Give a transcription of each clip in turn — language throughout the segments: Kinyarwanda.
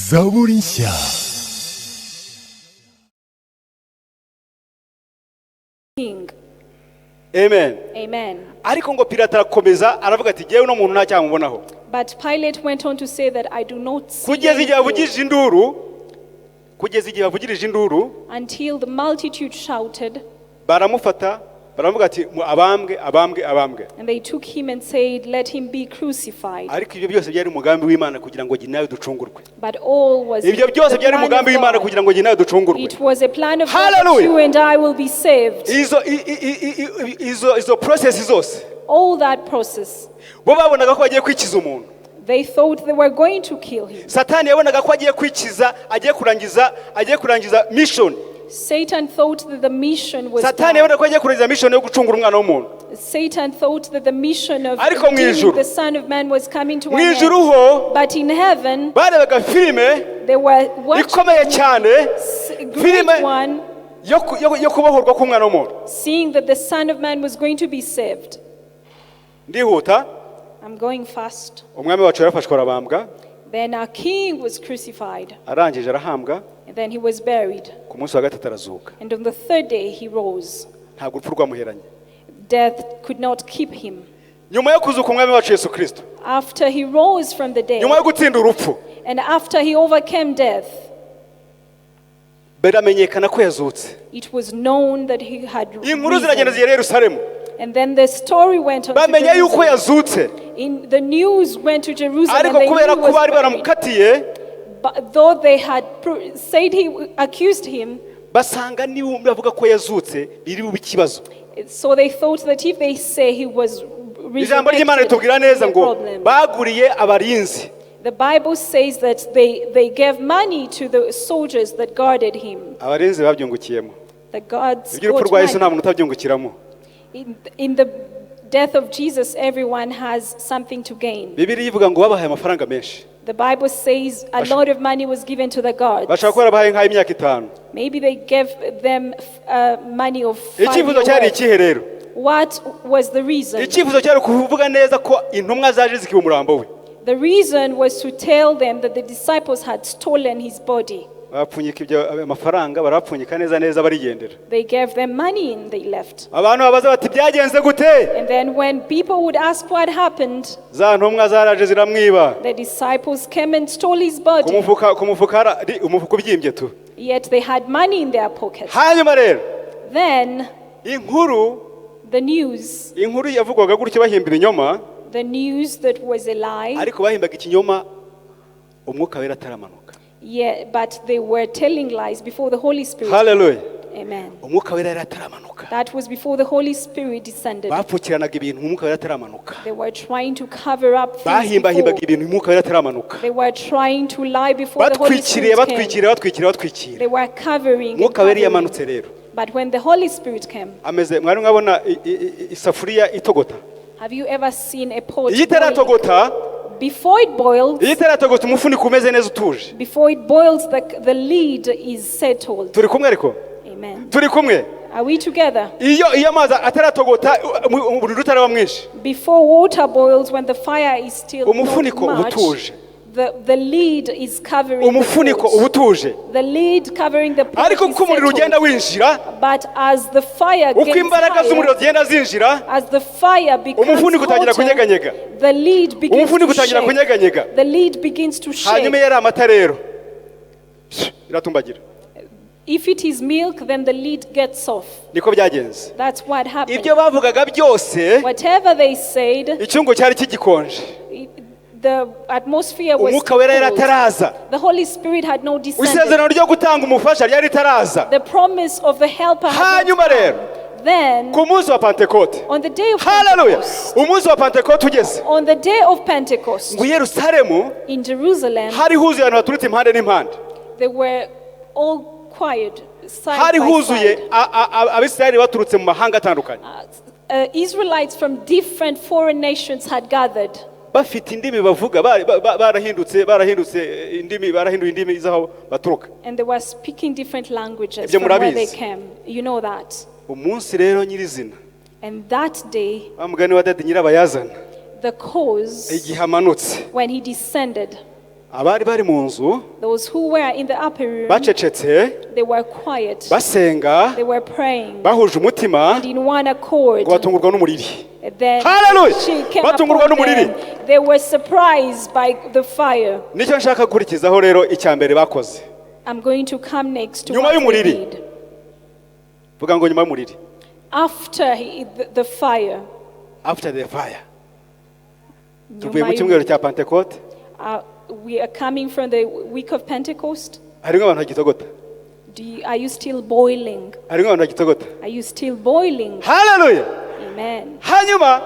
ZABURI NSHYA. Amen. Amen. Ariko ngo Pilato arakomeza aravuga ati jewe no muntu nta cyamubonaho. But Pilate went on to say that I do not see Kugeza igihe avugirije induru, until the multitude shouted, baramufata baravuga ati abambwe. and they took him and said, let him be crucified. Ariko ibyo byose byari umugambi w'Imana kugira ngo nawe ducungurwe. But all was Ibyo byose byari umugambi w'Imana kugira ngo nawe ducungurwe. It was a plan of God that you and I will be saved. Izo process zose. All that process. Bo babonaga ko bagiye kwikiza umuntu. They thought they were going to kill him. Satani yabonaga ko agiye kwikiza, agiye kurangiza mission. Satan thought that the mission was Satani yabonaga ko agiye kurangiza mission yo gucungura umwana w'umuntu. Satan thought that the mission of the Son of Man was coming to an end. But in heaven, barebaga filime they were ikomeye cyane, great one, yo kubohorwa k'umwana w'umuntu. seeing that the Son of Man was going to be saved. Ndihuta. I'm going fast. Umwami wacu yarafashwe arabambwa. Then our king was crucified. Arangije arahambwa. And then he was buried. Ku munsi wa gatatu arazuka. And on the third day he rose. Ntabwo urupfu rwamuheranye. Death could not keep him. Nyuma yo kuzuka umwami wacu Yesu Kristo. After he rose from the dead. Nyuma yo gutsinda urupfu. And after he overcame death. Beramenyekana ko yazutse. It was known that he had Inkuru ziragenda zigera Yerusalemu. And then the story went on to Bamenya yuko yazutse. In the news went to Jerusalem. Ariko kubera ko bari baramukatiye, but though they had said he accused him, basanga niba bavuga ko yazutse biri mu bikibazo. So they thought that if they say he was Ijambo ry'Imana ritubwira neza ngo baguriye abarinzi. The Bible says that they gave money to the soldiers that guarded him. Abarinzi babyungukiyemo. The gods Urupfu rwa Yesu nta muntu utabyungukiramo. In the death of Jesus, everyone has something to gain. Bibiliya ivuga ngo babahaye amafaranga menshi. The Bible says a lot of money was given to the gods. Bashaka ko babahaye nka imyaka 5. Maybe they gave them money of 5 Ikifuzo cyari ikihe rero? What was the reason? Ikifuzo cyari kuvuga neza ko intumwa zaje zikiba umurambo we. The reason was to tell them that the disciples had stolen his body. Bapfunyika ibyo amafaranga barapfunyika neza barigendera. They gave them money and they left. Abantu babaza bati byagenze gute? And then when people would ask what happened, za ntumwa zaraje ziramwiba. The disciples came and stole his body. Umufuka ubyimbye tu. Yet they had money in their pockets. Hanyuma rero. Then the news. Inkuru yavugwaga gutyo bahimba ibinyoma. The news that was a lie. Ariko bahimbaga ikinyoma Umwuka wera ataramanuka. Yeah, but they were telling lies before the Holy Spirit. Hallelujah. Amen. Umwuka wera ataramanuka. That was before the Holy Spirit descended. Bapfukiranaga ibintu Umwuka wera ataramanuka. They were trying to cover up things. Bahimbaga ibintu Umwuka wera ataramanuka. They were trying to lie before the Holy Spirit came. Batwikiriye. They were covering. Umwuka wera yamanutse rero. But when the Holy Spirit came. Ameze mwari mwabona isafuriya itogota. Have you ever seen a pot boiling? Before it boils, before it boils, the lid is settled. Amen. Are we together? Before water boils, when the fire is still not much, the lid is covering the pot. The lid covering the pot is settled. But as the fire gets higher, as the fire becomes hotter, the lid begins to shake. The lid begins to shake. If it is milk, then the lid gets off. That's what happened. Whatever they said, the atmosphere was cold. The Holy Spirit had no descended. The promise of the helper had not come. Then, on the day of Pentecost, on the day of Pentecost, in Jerusalem, they were all quiet, side by side. Israelites from different foreign nations had gathered. Bafite indimi bavuga barahindutse indimi zaho baturuka. And they were speaking different languages from where they came. You know that. Umunsi rero nyirizina. And that day, bamugani wa dadi nyirabayazana. The cause, igihe amanutse. when he descended, abari bari mu nzu those who were in the upper room, bacecetse they were quiet, basenga they were praying, bahuje umutima and in one accord. ngo batungurwa n'umuriri. Then Hallelujah! she came Batungurwa upon n'umuriri. them. They were surprised by the fire. Nicyo nshaka gukurikizaho rero icya mbere bakoze. I'm going to come next to Nyuma what they y'umuriri. did. Vuga ngo nyuma y'umuriri. After the fire. After the fire. Nyuma Tuvuye mu cyumweru cya Pantekote. We are coming from the week of Pentecost. Harimo abantu bagitogota. Are you still boiling? Harimo abantu bagitogota. Are you still boiling? Hallelujah! Amen. Hanyuma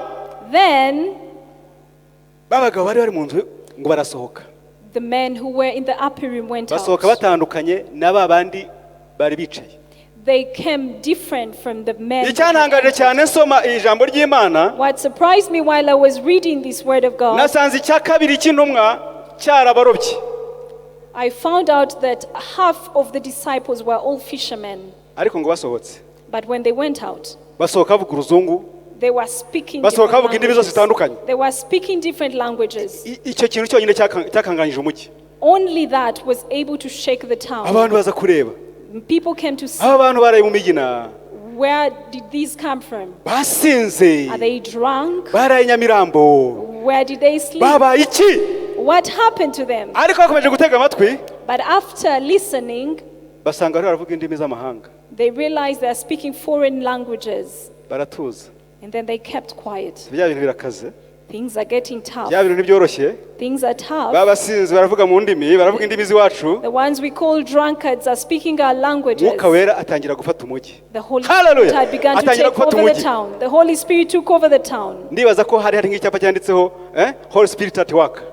Then babagabo bari bari mu nzu ngo barasohoka. the men who were in the upper room went Basohoka out. batandukanye na babandi bari bicaye. They came different from the men. Icyantangaje cyane nsoma ijambo ry'Imana. What surprised me while I was reading this word of God, Nasanze icya kabiri cy'intumwa cyarabarobye. I found out that half of the disciples were all fishermen. Ariko ngo basohotse. But when they went out, Basohoka bavuga uruzungu. they were speaking Basohoka different bavuga indimi zose languages. zitandukanye. They were speaking different languages. Icyo kintu cyonyine cyakanganyije umujyi. Only that was able to shake the town. Abantu baza kureba. People came to see. Aba bantu baraye mu migina. Where did these come from? Basinze. Are they drunk? Baraye Nyamirambo. Where did they sleep? Baba iki? What happened to them? Ariko bakomeje gutega amatwi. But after listening, Basanga bari baravuga indimi z'amahanga. they realized they are speaking foreign languages. Baratuza. And then they kept quiet. Bya bintu birakaze. Things are getting tough. Bya bintu ntibyoroshye. Things are tough. Babasinze baravuga mu ndimi, baravuga indimi z'iwacu. The ones we call drunkards are speaking our languages. Umwuka wera atangira gufata umujyi. The Holy Hallelujah! Spirit had begun to Atangira take gufata over the umujyi. town. The Holy Spirit took over the town. Ndibaza ko hari nk'icyapa cyanditseho Holy Spirit at work.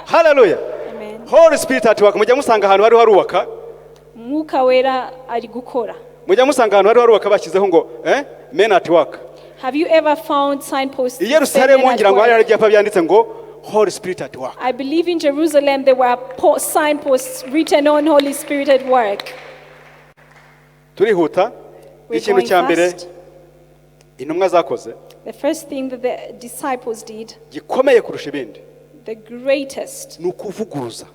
Hallelujah! Amen. Holy Spirit at work. Mujya musanga ahantu hari harubaka. Umwuka wera ari gukora. Mujya musanga ahantu hari harubaka bashyizeho ngo men at work. Have you ever found signposts? I Yerusalemu ngira ngo hari ibyapa byanditse ngo Holy Spirit at work. I believe in Jerusalem there were signposts written on Holy Spirit at work. Turihuta. We're Ikintu going cya mbere fast. intumwa zakoze The first thing that the disciples did, gikomeye kurusha ibindi the greatest, ni ukuvuguruza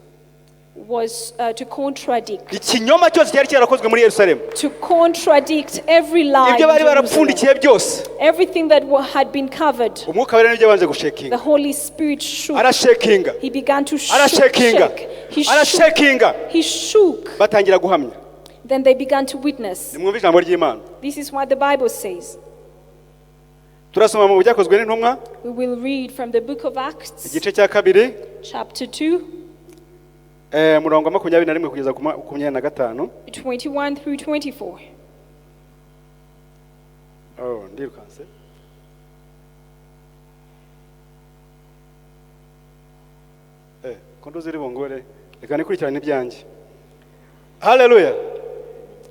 was to contradict. ikinyoma cyose cyari cyarakozwe muri Yerusalemu. To contradict every lie. Ibyo bari in Jerusalem. barapfundikiye byose. Everything that had been covered. Umwuka wera nibyo yabanje The gushekinga. Holy Spirit shook. Arashekinga. He began to Arashekinga. shake. He shook. Arashekinga. He shook. Batangira guhamya. Then they began to witness. Nimwumve ijambo ry'Imana. This is what the Bible says. Turasoma mu byakozwe n'intumwa We will read from the book of Acts, igice cya kabiri chapter 2, murongo wa 21 kugeza ku 25. 21 through 24. Ndirukanse. Kondo ziri bongore reka nikurikirane ibyanjye. Hallelujah.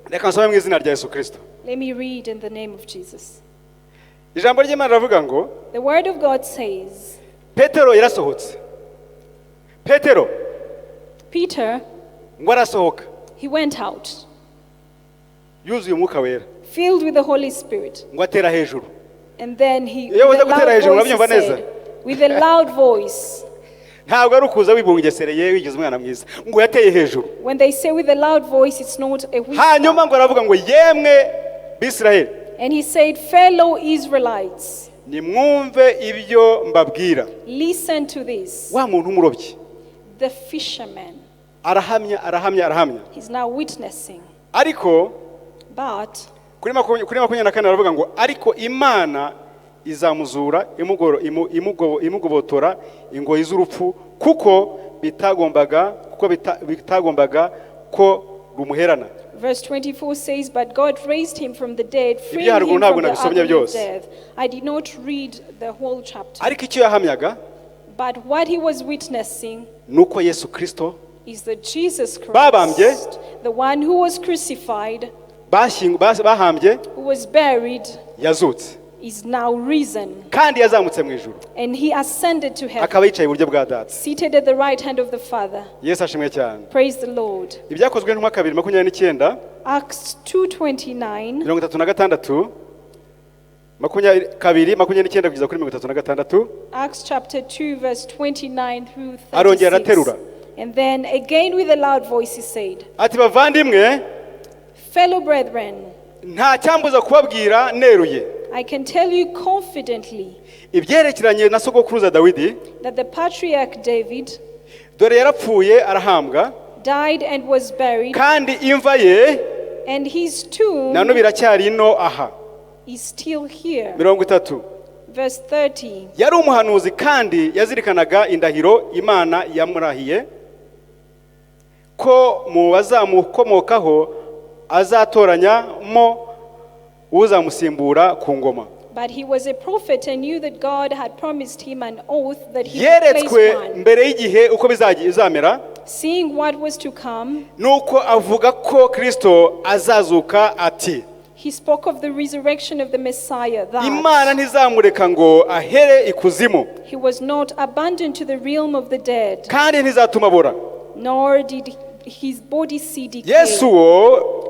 Reka nsome mu izina rya Yesu Kristo. Let me read in the name of Jesus. Ijambo ry'Imana ravuga ngo The word of God says, Petero yarasohotse. Petero Peter, ngo arasohoka he went out, yuzuye umwuka wera filled with the Holy Spirit. ngo atera hejuru. And then he, Iyo with a uza gutera loud hejuru voice, he urabyumva neza? said, with a loud voice, Ntabwo ari ukuza wibungesereye wigize umwana mwiza ngo yateye hejuru. when they say with a loud voice, it's not a whisper. Hanyuma ngo aravuga ngo yemwe Bisirayeli And he said, fellow Israelites, nimwumve ibyo mbabwira. listen to this. Wa muntu umurobyi The fisherman, arahamya. he's now witnessing. Ariko But kuri 24 aravuga ngo ariko Imana izamuzura imugobotora ingoyi z'urupfu kuko bitagombaga ko rumuherana. verse 24 says, but God raised him from the dead, freeing Ibyo him haruguru from ntabwo the nabisomye agony of byose. death. I did not read the whole chapter. Ariko icyo yahamyaga But what he was witnessing nuko Yesu Kristo is that Jesus babambye, Christ, the one who was crucified, bahambye, who was buried, yazutse is now risen. kandi yazamutse mu ijuru And he ascended to heaven, akaba yicaye iburyo bwa Data. seated at the right hand of the Father. Yesu ashimwe cyane. Praise the Lord. Ibyakozwe n'intumwa 2:29 Acts 2:29. 36 2:29 kugeza kuri 36. Acts chapter 2 verse 29 through Arongera aterura. 36. And then again with a loud voice he said, ati bavandimwe fellow brethren, nta cyambuza kubabwira neruye I can tell you confidently ibyerekeranye na sogokuruza Dawidi, that the patriarch David dore yarapfuye arahambwa, died and was buried, kandi imva ye and his tomb nano biracyari ino aha. is still here. 30. Verse 30. Yari umuhanuzi kandi yazirikanaga indahiro Imana yamurahiye ko mu bazamukomokaho azatoranyamo uzamusimbura ku ngoma. But he was a prophet and knew that God had promised him an oath that he would place yeretswe one. mbere y'igihe uko bizamera, Seeing what was to come, nuko avuga ko Kristo azazuka ati he spoke of the resurrection of the Messiah, Imana that ntizamureka ngo ahere ikuzimu, he was not abandoned to the realm of the dead, kandi ntizatuma abora. nor did his body see decay. Yesu wo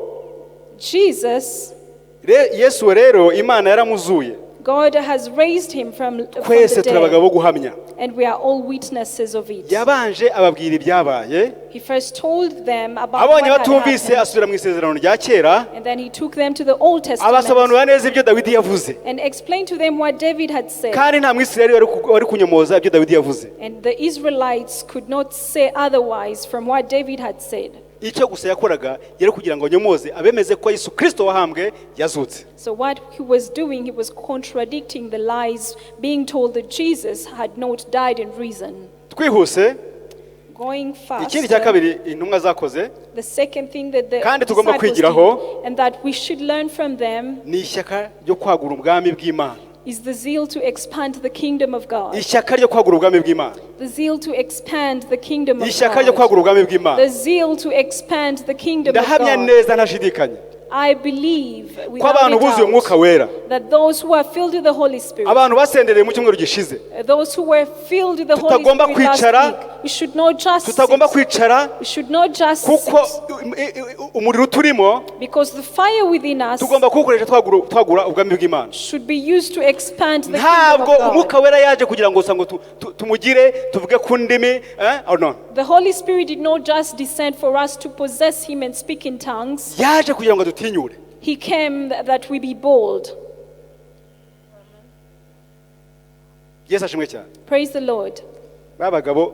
Yesu rero Imana yaramuzuye, God has raised him from the twese turabagabo dead, guhamya. and we are all witnesses of it. Yabanje ababwira ibyabaye, He first told them about what abonye had batumvise happened, asubira mu isezerano rya kera, and then he took them to the Old Testament abasobanurira neza ibyo Dawidi yavuze, and explained to them what David had said. kandi nta Mwisirayeli wari kunyomoza ibyo Dawidi yavuze. And the Israelites could not say otherwise from what David had said. Icyo gusa yakoraga yari kugira ngo nyomoze abemeze ko Yesu Kristo wahambwe yazutse. So what he was doing, he was contradicting the lies being told that Jesus had not died and risen. Twihuse, Going ikindi cya fast. kabiri intumwa zakoze The second thing that the kandi tugomba disciples kwigiraho, did, and that we should learn from them, ni ishyaka ryo kwagura ubwami bw'Imana. is the zeal to expand the kingdom of God. Ishyaka ryo kwagura ubwami bw'Imana. The zeal to expand the kingdom of Ishyaka ryo God. kwagura ubwami bw'Imana. The zeal to expand the kingdom of Ndahamya God. neza ntashidikanya I believe ko without abantu a buzuye umwuka doubt wera, that those who are filled with the Holy Spirit, abantu basendereye mu cyumweru gishize, those who were filled with the Holy tutagomba Spirit last kwicara, week, we should not just tutagomba sit. kwicara We should not just kuko sit, umuriro turimo because the fire within us tugomba kuwukoresha twagura ubwami bw'Imana. should be used to expand the kingdom Ntabwo of God. umwuka wera yaje kugira ngo gusa ngo tumugire tuvuge ku ndimi, or no. The Holy Spirit did not just descend for us to possess him and speak in tongues. Yaje kugira ngo dutinyure. He came that we be bold. Yesu ashimwe cyane. Praise the Lord. Babagabo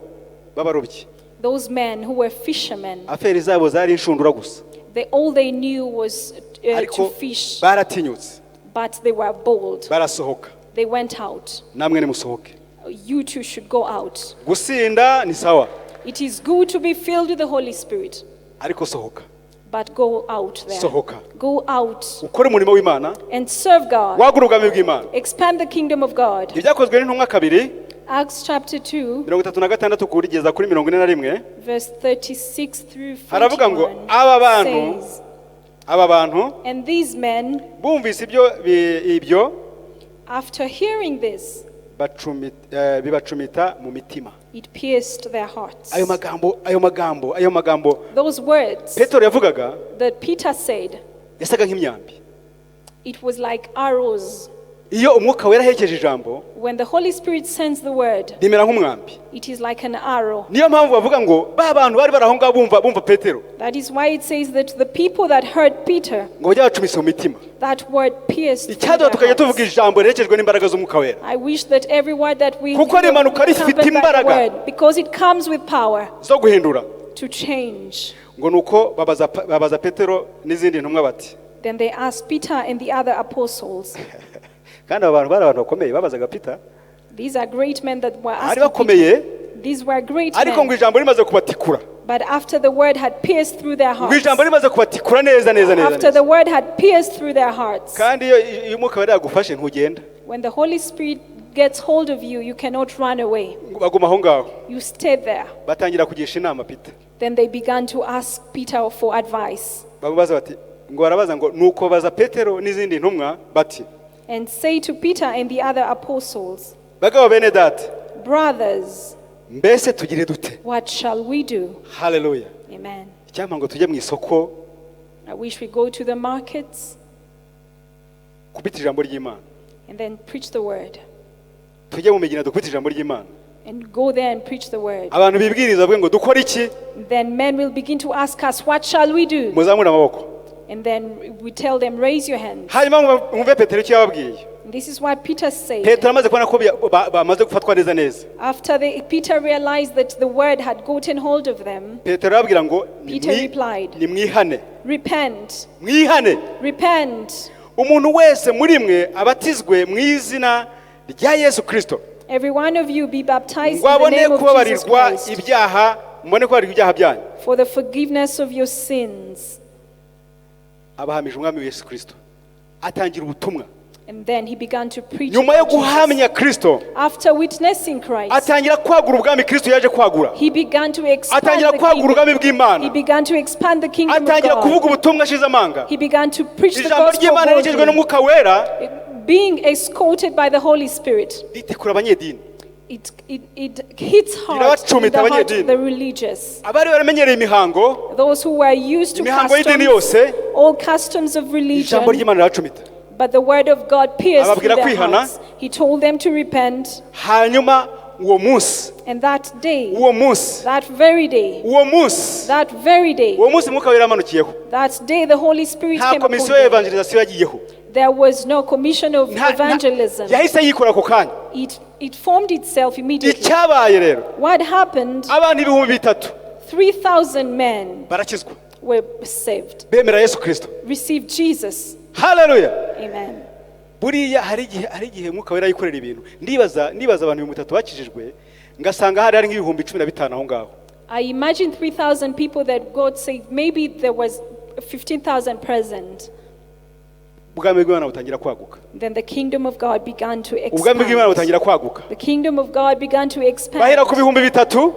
b'abarobyi, Those men who were fishermen, aferi zabo zari inshundura gusa, all they knew was to ariko fish, baratinyutse, but they were bold. barasohoka. They went out. Namwe nimusohoke. You too should go out. Gusinda ni sawa, It is good to be filled with the Holy Spirit, ariko sohoka. but go out there. Sohoka. Go out Ukore umurimo w'Imana, and serve God. wagura ubwami bw'Imana. Expand the kingdom of God. Ibyakozwe n'intumwa kabiri, Acts chapter 2, 36 kugeza kuri 41, verse 36 through haravuga ngo 41 says, aba bantu and these men, bumvise ibyo after hearing this, bibacumita mu mitima. it pierced their hearts. Ayo magambo Those words Petero yavugaga that Peter said, yasaga nk'imyambi. it was like arrows. Iyo umwuka wera aherekeje ijambo When the Holy Spirit sends the word, rimera nk'umwambi. it is like an arrow. Niyo mpamvu bavuga ngo ba bantu bari baraho ngaho bumva Petero That is why it says that the people that heard Peter, ngo bajya bacumise mu mitima. that word pierced through Icyaduha tukajya their tuvuga hearts. ijambo riherekejwe n'imbaraga z'umwuka wera, I wish that every word that we kuko hear rimanuka would be rifite accompanied by the imbaraga word, because it comes with power zo guhindura. to change. Ngo nuko babaza Petero n'izindi ntumwa bati, Then they asked Peter and the other apostles. kandi aba bantu bari abantu bakomeye, babazaga Peter, These are great men that were bari asking bakomeye, Peter. These were great ariko ngo men. ijambo rimaze kubatikura, But after the word had pierced through their ngo hearts, ijambo rimaze kubatikura neza after the word had pierced through their hearts, kandi iyo umwuka wera yagufashe ntugenda, when the Holy Spirit gets hold of you, you cannot run away. baguma aho ngaho. You stay there. Batangira kugisha inama Peter, Then they began to ask Peter for advice bamubaza bati, ngo barabaza ngo nuko baza Petero n'izindi ntumwa bati, and say to Peter and the other apostles, bagabo bene data, brothers, mbese tugire dute? what shall we do? Haleluya. Amen. Icyampa ngo tujye mu isoko I wish we go to the markets kubita ijambo ry'Imana, and then preach the word, tujye mu migina dukubita ijambo ry'Imana, and go there and preach the word. abantu bibwiriza bavuge ngo dukora iki, Then men will begin to ask us, what shall we do? muzamure amaboko. And then we tell them, raise your hands. Hanyuma mwumve Petero icyo yababwiye. And this is what Peter said. Petero amaze kubona ko bamaze gufatwa neza neza, After Peter realized that the word had gotten hold of them, Petero arababwira ngo Peter replied, nimwihane, repent, mwihane, repent. umuntu wese muri mwe abatizwe mu izina rya Yesu Kristo, Every one of you be baptized ngo in the abone name of Jesus kubabarirwa Christ ibyaha, mubone kubabarirwa ibyaha byanyu. for the forgiveness of your sins. Abahamije umwami Yesu Kristo, atangira ubutumwa. And then he began to preach Nyuma yo about Jesus. guhamya Kristo, After witnessing Christ, atangira kwagura ubwami Kristo yaje kwagura, he began to expand atangira the kwagura ubwami kingdom. He bw'Imana, began to expand the kingdom of atangira kuvuga God. ubutumwa ashize amanga. He began to preach the Ijambo gospel ry'Imana rikijwe boldly, n'Umwuka wera being escorted by the Holy Spirit. ritekura abanyedini, It hits hard in the heart of the religious. abari baramenyereye imihango, Those who were used to imihango y'idini customs, yose, all customs of ijambo religion, ry'Imana riracumita. but the word of God pierced through Ababwira their kwihana. hearts. He told them to repent, Hanyuma uwo munsi, and that day, uwo munsi, that very day, uwo munsi, that very day, uwo munsi Umwuka wera amanukiyeho. that day the Holy Spirit Nta came upon komisiyo ya them. evangelization yagiyeho. There was no commission of evangelism. Yahise yikora ako kanya. It formed itself immediately. Icyabaye rero, What happened? abantu 3,000 3,000 men barakizwa, were saved, bemera Yesu Kristo. received Jesus. Haleluya. Amen. Buriya hari igihe Umwuka wera yikorera ibintu. Ndibaza abantu 3,000 bakijijwe, ngasanga hari nk'ibihumbi 15 aho ngaho. I imagine 3,000 people that God saved. Maybe there was 15,000 present. Ubwami bw'Imana butangira kwaguka. Then the kingdom of God began to Ubwami bw'Imana expand. butangira kwaguka. The kingdom of God began to Bahera expand. ku bihumbi 3,000,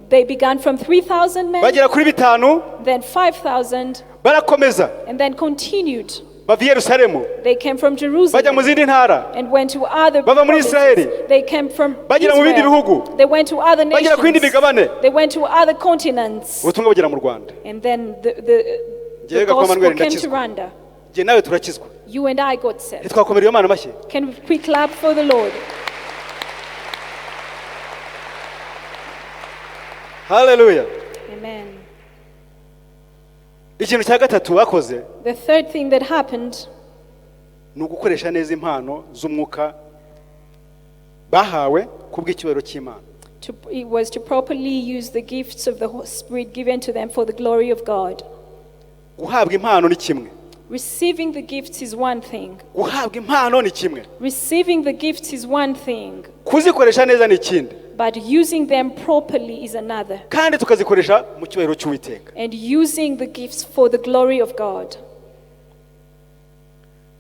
They began from 3,000 men, bagera kuri 5,000, then 5,000, barakomeza. and then continued. Bava i Yerusalemu, They came from bajya mu Jerusalem zindi ntara, and went to other bava muri provinces. Israeli, They came from bagera mu bindi Israel. bihugu, They went to other bagera ku yindi nations. migabane, They went to other continents. ubutumwa bugera mu Rwanda. And then the Jyewe gospel Gakwamanuel came to ndakizwa. Rwanda. Jye nawe turakizwa. You and I got saved. Ntitwakomera iyo Mana amashyi. Can we quick clap for the Lord? Haleluya. Amen. Ikintu cya gatatu bakoze The third thing that happened ni ugukoresha neza impano z'umwuka bahawe kubw'icyubahiro cy'Imana. it was to properly use the gifts of the Holy Spirit given to them for the glory of God. Guhabwa impano ni kimwe. Receiving the gifts is one thing. Guhabwa impano ni kimwe. Receiving the gifts is one thing. Kuzikoresha neza ni ikindi. But using them properly is another. Kandi tukazikoresha mu cyubahiro cy'Uwiteka. And using the gifts for the glory of God.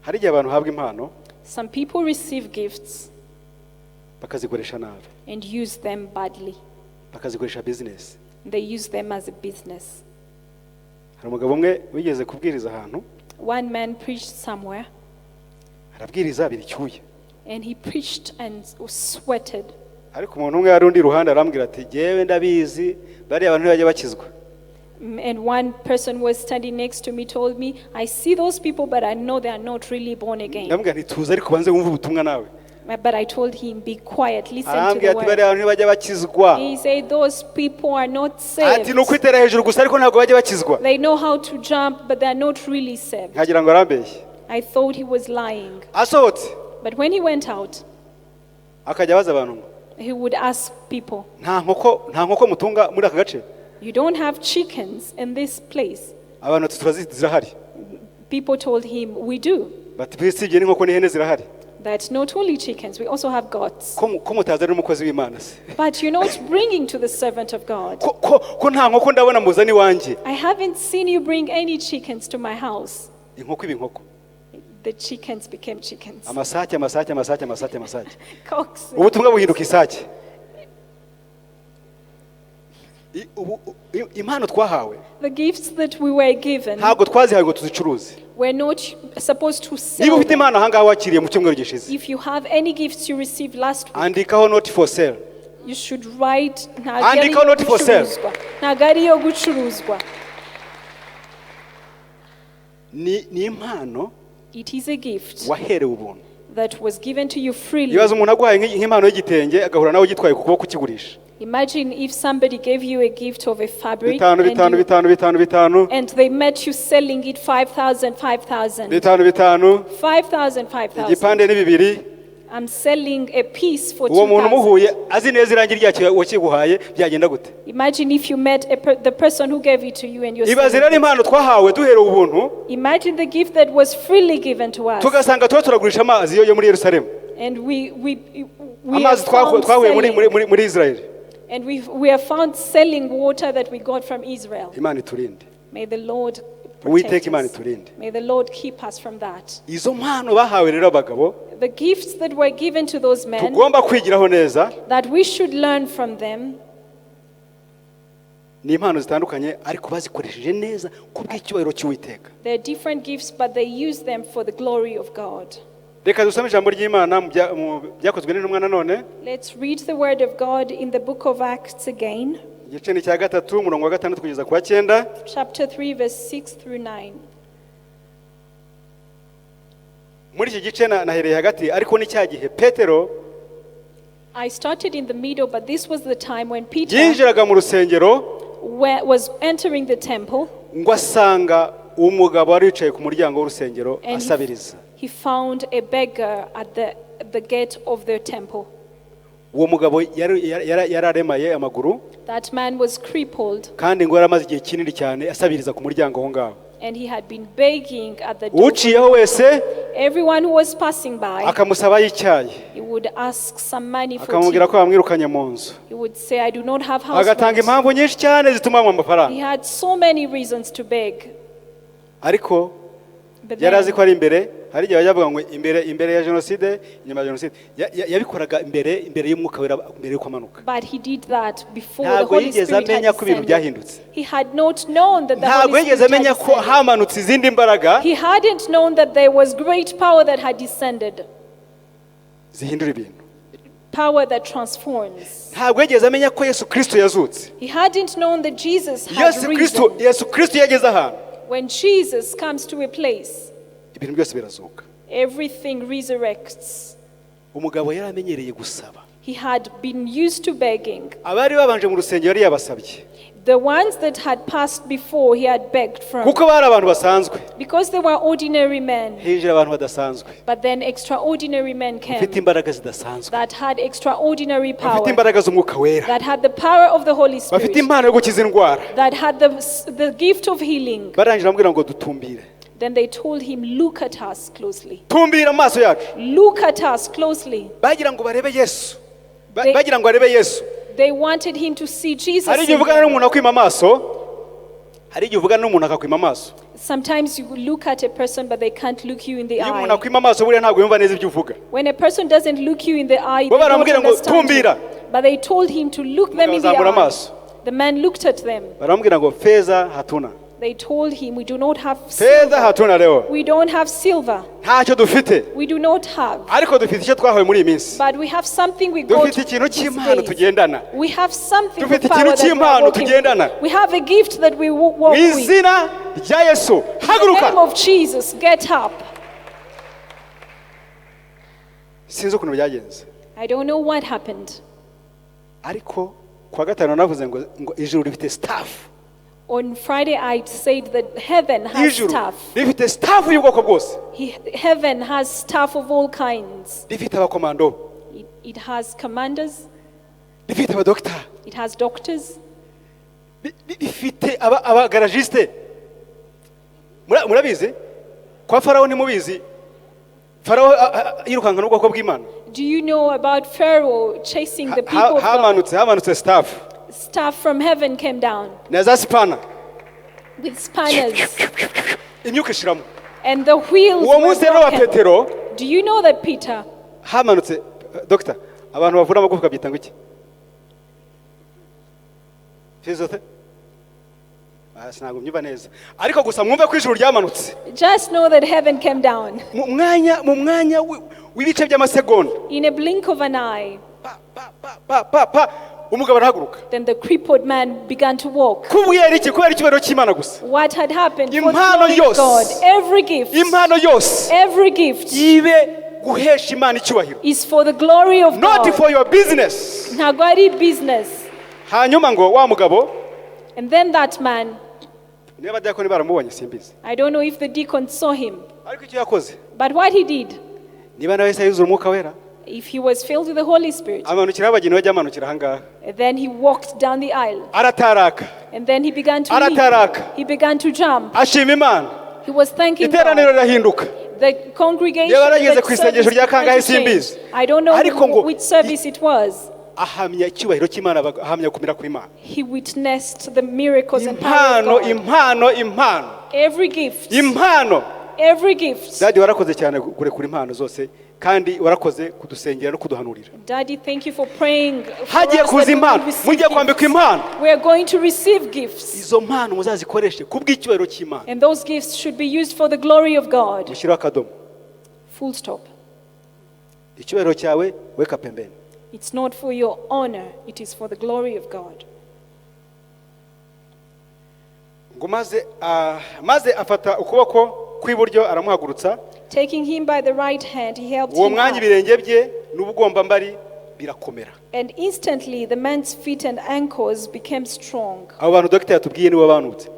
Hari igihe abantu bahabwa impano Some people receive gifts bakazikoresha nabi, and use them badly. bakazikoresha business. They use them as a business. Hari umugabo umwe wigeze kubwiriza ahantu, One man preached somewhere, arabwiriza biricyuye, and he preached and sweated. ariko umuntu umwe yari undi ruhande arambwira ati jyewe ndabizi bariya abantu ntibajya bakizwa. And one person was standing next to me told me, I see those people, but I know they are not really born again. Ndamubwira nti tuza ariko banze wumve ubutumwa nawe. But I told him, be quiet, listen to Arambwira the ati word. bariya abantu ntibajya bakizwa. He said, those people are not Ati saved. ni ukwitera hejuru gusa ariko ntabwo bajya bakizwa. They know how to jump, but they are not really saved. Nkagira ngo arambeshye. I thought he was lying. Asohotse But when he went out, akajya abaza abantu ngo he would ask people, nta nkoko mutunga muri aka gace. you don't have chickens in this place? Abantu zirahari. People told him, we do. Bati bisibye n'inkoko n'ihene zirahari. That's not only chickens, we also have goats. Ko mutaza n'umukozi w'Imana se. But you're not bringing to the servant of God. Ko nta nkoko ndabona muzani wanjye. I haven't seen you bring any chickens to my house. Inkoko iba inkoko. The chickens became chickens. Amasake. Cocks. Ubutumwa buhinduka isake. Impano twahawe The gifts that we were given, ntabwo twazihawe ngo tuzicuruze. we're not supposed to Niba sell ufite them. impano ahangaha wakiriye mu cyumweru gishize, If you have any gifts you received last week, andikaho not for sale. you should write Andika not for sale. ntagari yo gucuruzwa. Ni impano It is a gift waherewe ubuntu. that was given to you freely. ibaza umuntu aguhaye nk'impano y'igitenge agahura nawe gitwaye ku kuboko kukigurisha. Imagine if somebody gave you a gift of a fabric bitanu and they met you selling it 5,000. bitanu 5,000. igipande ni bibiri. I'm selling a piece for uwo muntu 2,000. muhuye azi neza irangi ryacyo wakiguhaye byagenda gute? Imagine if you met the person who gave it to you and you're ibaze rero impano twahawe duhere ubuntu. Imagine the gift that was freely given to us. tugasanga turagurisha amazi yo muri Yerusalemu. And we amazi twahuye muri Israel. And we are found selling water that we got from Israel. Imana iturinde. May the Lord Uwiteka Imana iturinde. May the Lord keep us from that. Izo mpano bahawe rero abagabo, the gifts that were given to those men, tugomba kwigiraho neza, that we should learn from them, ni impano zitandukanye ariko bazikoresheje neza kubw'icyubahiro cy'Uwiteka. they're different gifts but they use them for the glory of God. Reka dusome ijambo ry'Imana mu byakozwe n'intumwa nanone. Let's read the word of God in the book of Acts again. Igice ni cya gatatu umurongo wa 6 kugeza kwa 9. Chapter 3 verse 6 through 9. Muri iki gice nahereye hagati ariko ni cya gihe Petero I started in the middle, but this was the time when Peter yinjiraga mu rusengero was entering the temple. ngo asanga umugabo wari yicaye ku muryango w'urusengero asabiriza. He found a beggar at the gate of the temple. Uwo mugabo yararemaye amaguru. That man was crippled. Kandi ngo yaramaze igihe kinini cyane asabiriza ku muryango aho ngaho. And he had been begging at the door. Uciyeho wese Everyone who was passing by, akamusaba y'icyayi. he would ask some money for akamubwira ko tea. bamwirukanye mu nzu. He would say, I do not have house agatanga rent. impamvu nyinshi cyane zituma mu mafaranga. He had so many reasons to beg. Ariko But yari azi then, ko ari imbere, hari igihe bavuga ngo imbere ya jenoside, inyuma ya jenoside, yabikoraga imbere y'Umwuka wera, imbere y'uko amanuka. but he did that before the Ntabwo Holy yigeze Spirit amenya had ko ibintu descended. byahindutse. He had not known that the Ntabwo Holy yigeze Spirit had amenya ko descended. hamanutse izindi mbaraga He hadn't known that there was great power that had descended, zihindura ibintu. power that transforms. Ntabwo yigeze amenya ko Yesu Kristo yazutse. He hadn't known that Jesus had risen. Yesu Kristo yageze ahantu, When Jesus comes to a place, ibintu byose birazuka. everything resurrects. Umugabo yari amenyereye gusaba. He had been used to begging. Abari babanje mu rusengero yari yabasabye. The ones that had passed before, he had begged from. Kuko bari abantu basanzwe. Because they were ordinary men. Hinjira abantu badasanzwe. But then extraordinary men came Bafite imbaraga zidasanzwe. that had extraordinary Bafite power, imbaraga z'Umwuka wera. that had the power of the Holy Bafite Spirit, impano yo gukiza indwara. that had the gift of healing. Barangira bamubwira ngo dutumbire. Then they told him, look at us closely. Tumbira amaso yacu. Look at us closely. Bagira ngo barebe Yesu. They- Bagira ngo barebe Yesu. They wanted him to see Jesus. Hari igihe in uvugana them. n'umuntu akwima amaso. Hari igihe uvugana n'umuntu akakwima amaso. Sometimes you look at a person, but they can't look you in the Iyo umuntu eye. akwima amaso buriya ntabwo yumva neza ibyo uvuga. When a person doesn't look you in the eye, they Bo don't baramubwira ngo understand you. tumbira. But they told him to look them in the Bazamura eye. amaso. The man looked at them. Baramubwira ngo feza hatuna. They told him, we do not have Feza silver. hatuna leo. We don't have silver. Ntacyo dufite. We do not have. Ariko dufite icyo twahawe muri iyi minsi. But we have something we got Dufite ikintu these cy'impano days. tugendana. We have something of Dufite power ikintu that we are cy'impano walking tugendana. with. We have a gift that we walk Mu with. izina rya Yesu. In the Haguruka. name of Jesus, get up. Sinzi ukuntu byagenze. I don't know what happened. Ariko kwa gatanu navuze ngo ijuru rifite staff. On Friday, I said that heaven has Ijuru staff. rifite staff y'ubwoko bwose. Heaven has staff of all kinds. Rifite abakomando. It has commanders. Rifite abadokita. It has doctors. Rifite abagaragiste. Murabizi? Kwa Farawo ntimubizi. Farawo yirukanka n'ubwoko bw'Imana. Do you know about Pharaoh chasing the people of God? Hamanutse staff. Staff from heaven came down Na za spana. with spanners, Imyuka ishiramo. and the wheels Uwo were munsi rero wa broken. Petero Do you know that Peter? hamanutse Dr. Abantu bavura amagufwa byita ngo iki? Fizote? Ntabwo mnyumva neza. Ariko gusa mwumve ko ijuru ryamanutse. Just know that heaven came down Mu mwanya w'ibice by'amasegonda. in a blink of an eye. Pa. Umugabo arahaguruka. Then the crippled man began to walk. Kubera icyubahiro cy'Imana gusa. What had happened? For the Impano glory of yose. God. Every gift. Impano yose Every gift ibe guhesha Imana icyubahiro, is for the glory of not God. for your business. Ntabwo ari business. Hanyuma ngo wa mugabo, And then that man, niba abadiyakoni baramubonye simbizi, I don't know if the deacon saw him, ariko icyo yakoze, but what he did, niba nawe se yuzura Umwuka wera, if he was filled with the Holy Spirit, amanukira abageni bajya amanukira ahangaha, then he walked down the aisle. arataraka, And then he began to arataraka, leap. He began to jump. ashima Imana, He was thanking iteraniro God. rirahinduka. The congregation, Yaba yarageze the ku isengesho service rya kangahe began to simbizi. change. I don't know Ariko ngo which service it was. ahamya icyubahiro cy'Imana, ahamya gukomera kw'Imana. He witnessed the miracles and power of Impano, God. impano, Every gift. impano. Every gift. Daddy warakoze cyane kurekura impano zose, kandi warakoze kudusengera no kuduhanurira. Daddy, thank you for praying for Hagiye us kuza that we impano, will receive mugiye kwambikwa gifts. impano. We are going to receive gifts. Izo mpano muzazikoreshe kubw'icyubahiro cy'Imana. And those gifts should be used for the glory of God. Mushyiraho akadomo. Full stop. Icyubahiro cyawe weka pembeni. It's not for your honor, it is for the glory of God. Ngo maze afata ukuboko kw'iburyo aramuhagurutsa. Taking him by the right hand, he helped Uwo him mwanya up. ibirenge bye n'ubugombambari birakomera. And instantly the man's feet and ankles became strong. Abo bantu dogita yatubwiye nibo banutse.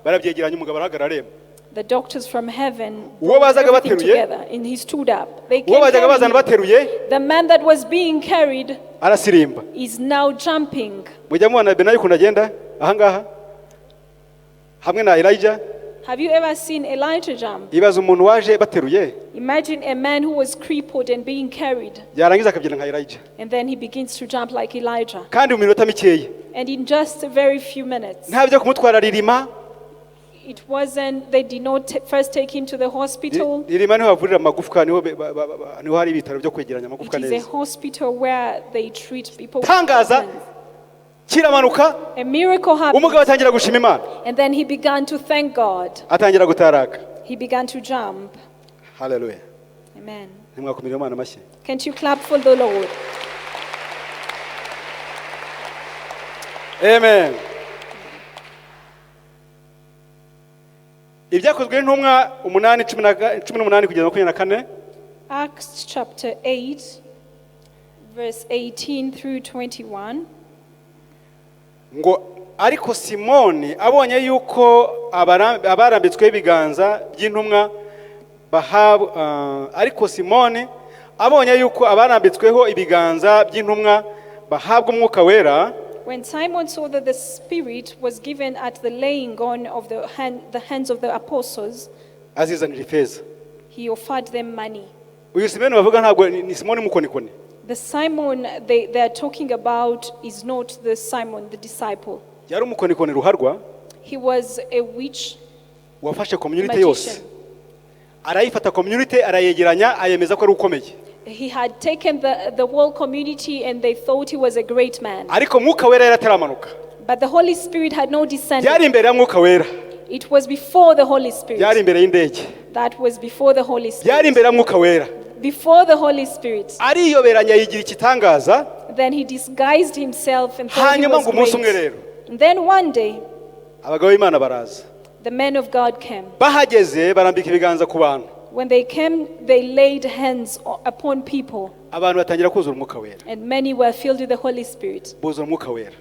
Barabyegeranya, umugabo arahagarara areba. The doctors from heaven Uwo brought bazaga everything bateruye, together, and he stood up. They uwo came bajyaga bazana carrying him. bateruye The man that was being carried arasirimba. is now jumping. Mujya mubona Benayi ukuntu agenda ahangaha hamwe na Elijah. Have you ever seen Elijah jump? Ibaza umuntu waje bateruye, Imagine a man who was crippled and being carried, yarangiza akabyina nka Elijah, and then he begins to jump like Elijah. kandi mu minota mikeya. And in just a very few minutes, Nta byo kumutwara ririma. it wasn't, they did not first take him to the hospital. Ririma niho bavurira amagufwa, niho hari ibitaro byo kwegeranya amagufwa It is a neza. hospital where they treat people with Tangaza, problems. kiramanuka, A miracle umugabo happened, atangira gushima Imana, and then he began to thank God. atangira gutaraka. He began to jump. Haleluya. Amen. Ntimwakumira Imana amashyi. Can't you clap for the Lord? Amen. Ibyakozwe n'intumwa 8:18 kugeza 24. Acts chapter 8, verse 18 through 21. Ngo ariko Simoni abonye yuko abarambitsweho ibiganza by'intumwa ariko Simoni abonye yuko abarambitsweho ibiganza by'intumwa bahabwa Umwuka wera. When Simon saw that the Spirit was given at the laying on of the hands of the apostles, Azizanira ifeza. he offered them money. Uyu Simoni bavuga ntabwo ni Simoni mukonikoni. The Simon they are talking about is not the Simon, the disciple. Yari umukonikoni ruharwa, He was a witch wafashe community yose. magician. Arayifata community arayegeranya, ayemeza ko ari ukomeye. He had taken the whole community and they thought he was a great man. Ariko Mwuka wera yarataramanuka. But the Holy Spirit had not Byari descended. imbere ya Mwuka wera. It was before the Holy Byari Spirit. imbere y'indege. That was before the Holy Byari Spirit. imbere ya Mwuka wera. Before the Holy Spirit. Ariyoberanya yigira ikitangaza. Then he disguised himself and thought he Hanyuma ngo umunsi was umwe great. rero And then one day, abagabo b'Imana baraza. the men of God came. Bahageze barambika ibiganza ku bantu. When they came, they laid hands upon people, Abantu batangira kuzura Umwuka wera. and many were filled with the Holy Spirit. Buzura Umwuka wera.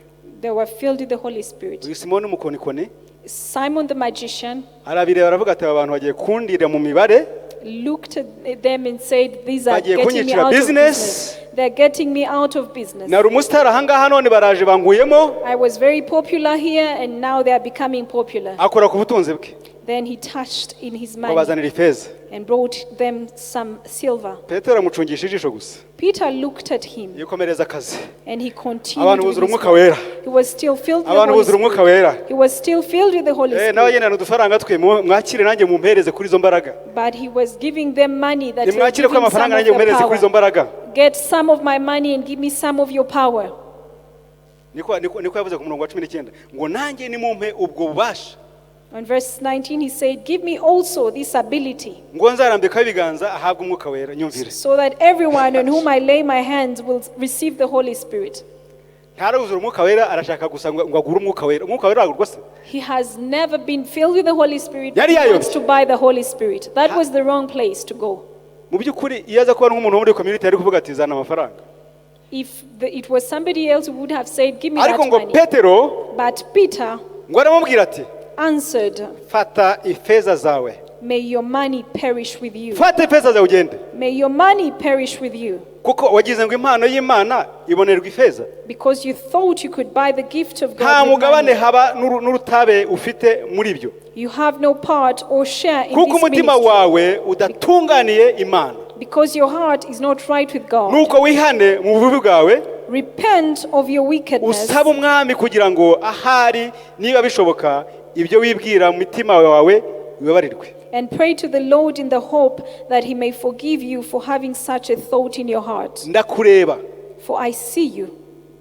They were filled with the Holy Spirit. Uyu Simoni umukonikoni Simon the magician arabireba aravuga ati aba bantu bagiye kundira mu mibare, looked at them and said, "These are bagiye getting me kunyicira out of business. business. They're getting me out of business. Nari umusitari ahangaha none baraje banguyemo. I was very popular here, and now they are becoming popular." Akora ku butunzi bwe. Then he touched in his Ngo money bazanira ifeza. and brought them some silver. Petero amucungisha ijisho gusa. Peter looked at him, Yikomereza akazi. and he continued Abantu with buzura his Umwuka work. wera. He was still filled with the Abantu Holy buzura Umwuka Spirit. wera. He was still filled with the Holy Nawe Spirit. yenda udufaranga twe mwakire nanjye mumpereze kuri izo mbaraga. But he was giving them money that they were Nimwakire ko giving some amafaranga of nanjye the mumpereze kuri izo power. mbaraga. Get some of my money and give me some of your power. Niko yavuze ku murongo wa 19 ngo nanjye nimumpe ubwo bubasha. On verse 19 he said, "Give me also this ability, Ngo nzarambikaho ibiganza ahabwa Umwuka wera. Nyumvire. so that everyone on whom I lay my hands will receive the Holy Spirit." Ntaruzura Umwuka wera, arashaka gusa ngo agure Umwuka wera. Umwuka wera agurwa se? He has never been filled with the Holy Spirit. Yari He yayobye. wants to buy the Holy Spirit. That was the wrong place to go. mu by'ukuri iyo aza kuba nk'umuntu wo muri community ari kuvuga ati zana amafaranga. If it was somebody else who would have said, give me that Ariko ngo money. Petero But Peter ngo aramubwira ati answered, fata ifeza zawe. may your money perish with you. Fata ifeza zawe ugende. May your money perish with you. Kuko wagize ngo impano y'Imana ibonerwa ifeza. Because you thought you could buy the gift of Nta God with mugabane money. haba n'urutabe ufite muri byo. You have no part or share in Kuko this umutima ministry. wawe udatunganiye Imana. Because your heart is not right with God. Nuko wihane mu bubi bwawe. Repent of your wickedness. Usaba umwami kugira ngo ahari niba bishoboka ibyo wibwira mu mutima wawe bibabarirwe. And pray to the Lord in the hope that he may forgive you for having such a thought in your heart. Ndakureba. For I see you.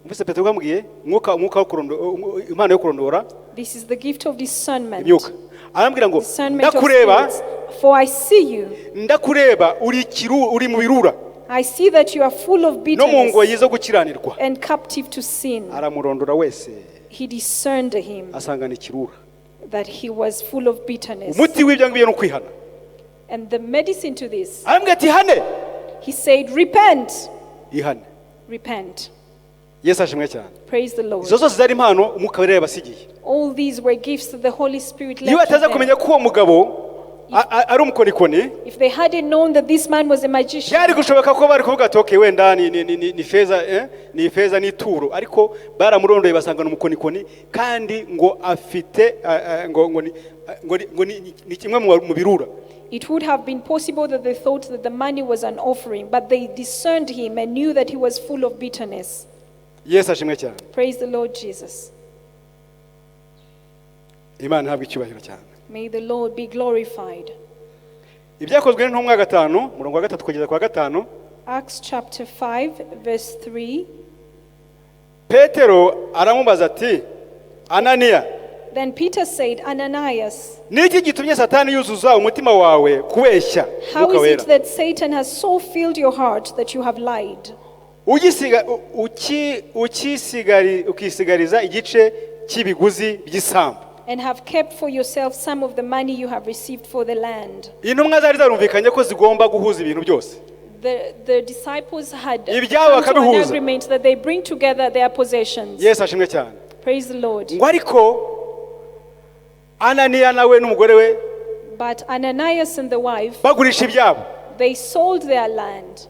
Mbese Petero yambwiye umwuka wo kurondora impano yo kurondora. This is the gift of discernment. Imyuka. Arambwira ngo Discernment of ndakureba. spirits. For I see you. Ndakureba uri mu birura. I see that you are full of No mu bitterness ngoyi zo gukiranirwa. and captive to sin. Aramurondora wese. He discerned him Asangana ikirura. that he was full of bitterness. Umuti w'ibyo ngibyo no kwihana. And the medicine to this, Arambwira ati hane. he said, repent. Ihane. Repent. Yesu ashimwe cyane. Praise the Lord. Izo zose zari impano umwuka wera yabasigiye. All these were gifts that the Holy Spirit Iyo left bataza with kumenya them. ko uwo mugabo ari umukonikoni, If they hadn't known that this man was a magician, byari gushoboka ko bari kuvuga ati okay wenda ni feza n'ituro, ariko baramurondoye basanga n'umukonikoni kandi ngo afite ngo ni kimwe mu birura. it would have been possible that they thought that the money was an offering, but they discerned him and knew that he was full of bitterness. Yesu ashimwe cyane. Praise the Lord Jesus. Imana ihabwe icyubahiro cyane. May the Lord be glorified. Ibyakozwe n'intumwa 5 murongo wa 3 kugeza kwa 5. Acts chapter 5 verse 3. Petero aramubaza ati Anania, Then Peter said, Ananias, niki gitumye Satani yuzuza umutima wawe kubeshya how Umwuka is wera? it that Satan has so filled your heart that you have lied? Ukisigariza igice cy'ibiguzi by'isambu. And have kept for yourself some of the money you have received for the land. Intumwa zari zarumvikanye ko zigomba guhuza ibintu byose. The disciples had Ibyabo come to an bakabihuza. agreement that they bring together their possessions. Yesu ashimwe cyane. Praise the Lord. Ngo ariko Ananiya nawe n'umugore we But Ananias and the wife, bagurisha ibyabo. they sold their land.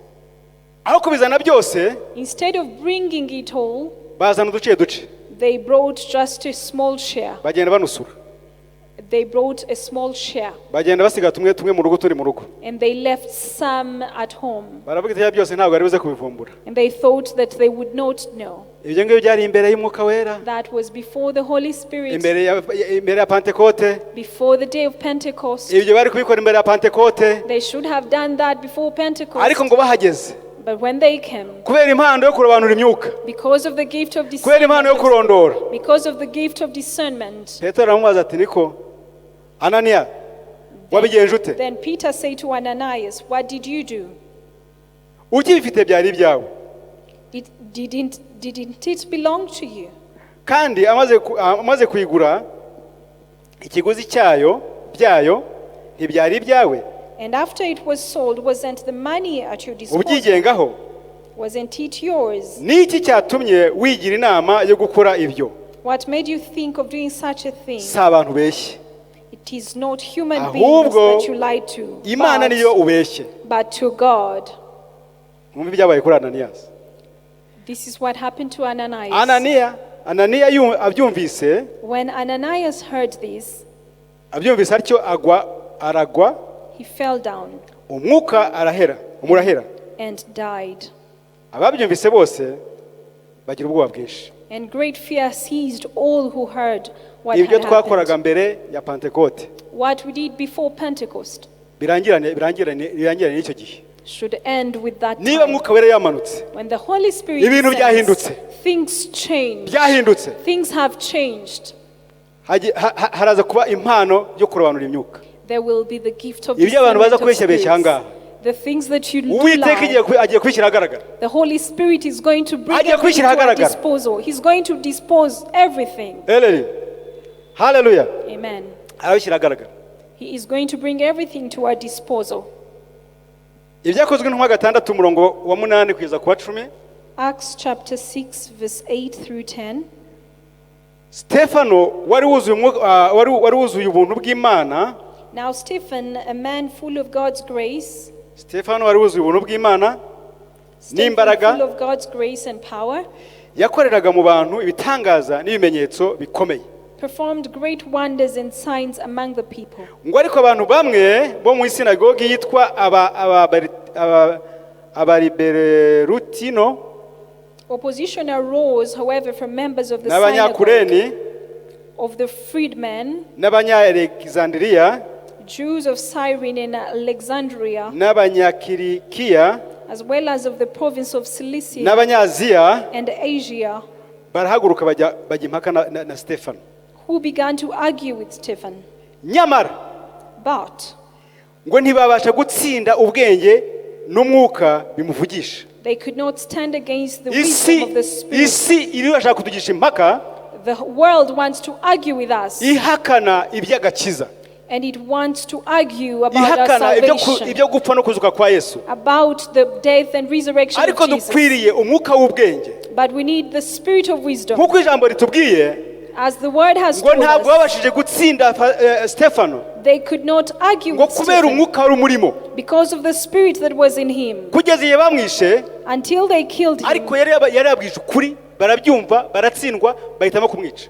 Aho kubizana byose Instead of bringing it all, bazana uduce duce. they brought just a small share. Bagenda banusura. They brought a small share. Bagenda basiga tumwe mu rugo turi mu rugo. And they left some at home. Baravuga iti byose ntabwo ari buze kubivumbura. And they thought that they would not know. Ibyo ngibyo byari imbere y'Umwuka wera. That was before the Holy Spirit, Imbere ya Pantekote. before the day of Pentecost. Ibyo bari kubikora imbere ya Pantekote. They should have done that before Pentecost. Ariko ngo bahageze. But when they came, Kubera impano yo kurobanura imyuka. because of the gift of Kubera impano yo discernment, kurondora. because of the gift of discernment, Petero aramubaza ati niko Ananiya wabigenje ute? then Peter said to Ananias, what did you do? Ukibifite byari ibyawe. Didn't it belong to you? Kandi amaze kuyigura ikiguzi byayo ntibyari ibyawe. And after it was sold, wasn't the money at your disposal? Ubyigengaho. Wasn't it yours? Niki cyatumye wigira inama yo gukora ibyo? What made you think of doing such a thing? Si abantu beshye. It is not human beings that you lied to, Imana niyo ubeshye. but to God. Mwumve ibyabaye kuri Ananias. This is what happened to Ananias. Ananiya abyumvise. When Ananias heard this, Abyumvise atyo aragwa. he fell down Umwuka umurahera. and died. Ababyumvise bose bagira ubwoba bwinshi. And great fear seized all who heard what Ibyo had twakoraga happened. mbere ya Pantekote What we did before Pentecost birangirane n'icyo gihe. should end with that Niba time. Umwuka wera yamanutse, When the Holy Spirit ibintu byahindutse. descends, things change. byahindutse. Things have changed. Haraza kuba impano yo kurobanura imyuka. There will be the gift of Ibyo abantu baza discernment of kubeshya beshya spirits. ahangaha. The things that you do Uwiteka lie, agiye kubishyira ahagaragara. the Holy Spirit is going to bring Agiye everything kubishyira to our ahagaragara. disposal. He's going to dispose everything. Hallelujah. Amen. Arabishyira ahagaragara. He is going to bring everything to our disposal. Ibyakozwe n'intumwa gatandatu umurongo wa 8 kugeza ku wa 10. Acts chapter 6 verse 8 through 10. Stefano wari wuzuye ubuntu bw'Imana. Now Stephen, a man full of God's grace, Stefano wari wuzuye ubuntu bw'Imana n'imbaraga, full of God's grace and power, yakoreraga mu bantu ibitangaza n'ibimenyetso bikomeye. Performed great wonders and signs among the people. Ngo ariko abantu bamwe bo mu sinagogi yitwa abariberutino, Opposition arose, however, from members of the synagogue, of the freedmen, n'abanya-Alexandria, Jews of Cyrene and Alexandria, n'abanya-Kilikiya, as well as of the province of Cilicia n'abanya-Aziya, and Asia, barahaguruka bajya impaka na Stefano, who began to argue with Stephen. Nyamara But ngo ntibabasha gutsinda ubwenge n'umwuka bimuvugisha. they could not stand against the wisdom of the Spirit. Isi irashaka kutugisha impaka. The world wants to argue with us. Ihakana iby'agakiza. And it wants to argue about our salvation, ibyo gupfa no kuzuka kwa Yesu. About the death and resurrection Ariko of Jesus. dukwiriye umwuka w'ubwenge. But we need the spirit of wisdom. Nkuko ijambo ritubwiye, as the word has told us, ntabwo babashije gutsinda Stefano. They could not argue with Stephen because of the spirit that was in him. Until they killed him,